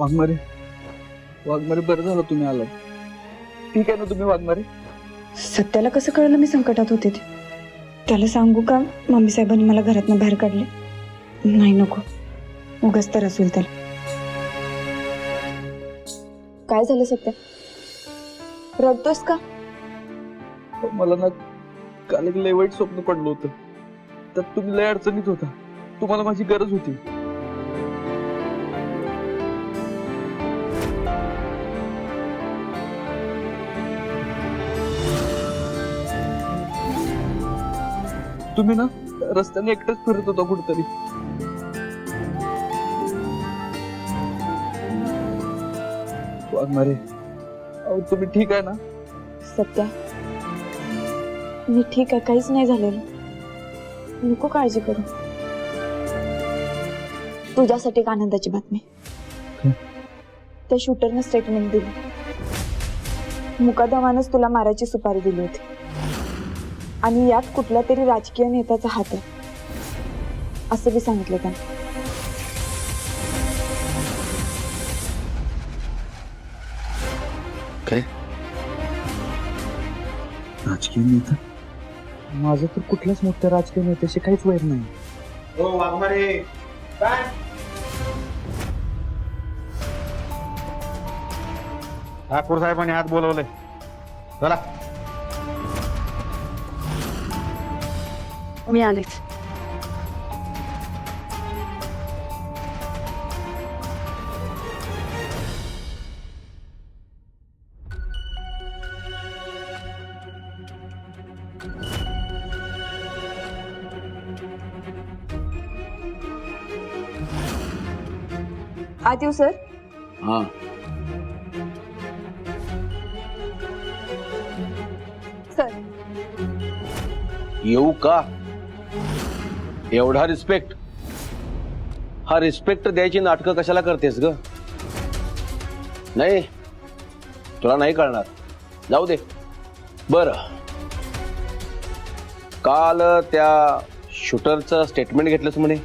वाघमारे वाघमारे बरं झालं तुम्ही आलात. ठीक आहे ना तुम्ही वाघमारे? सत्याला कसं कळलं मी संकटात होते ते? त्याला सांगू का मम्मी साहेबांनी मला घरातनं बाहेर काढले? नाही नको, उगाच तर असेल त्याला. काय झालं सत्या? रडतोस का? मला ना काल एक लय वाईट स्वप्न पडलं होतं. त्यात तुम्ही लय अडचणीत होता. तुम्हाला माझी गरज होती. तुम्ही ना रस्त्याने एकटंच फिरत होता कुठेतरी. वाघमारे अहो तुम्ही ठीक आहे ना? सत्या, मी ठीक आहे, काहीच नाही झालेलं. नको काळजी करू. तुझ्यासाठी एक आनंदाची बातमी. त्या शूटरनं स्टेटमेंट दिली. मुकादमानच तुला मारायची सुपारी दिली होती आणि यात कुठल्या तरी राजकीय नेत्याचा हात आहे असं बी सांगितलं त्यानं. काय राजकीय नेता? माझं तर कुठल्याच मोठ्या राजकीय नेत्याशी काहीच वैर नाही. हो वाघमारे काय? ठाकूर साहेबांनी हात बोलवले. चला. मी आलेच. आत येऊ सर? हा सर येऊ का? एवढा रिस्पेक्ट? हा रिस्पेक्ट द्यायची नाटकं कशाला करतेस ग? नाही तुला नाही कळणार, जाऊ दे. बर, काल त्या शूटरचं स्टेटमेंट घेतलंस म्हणे.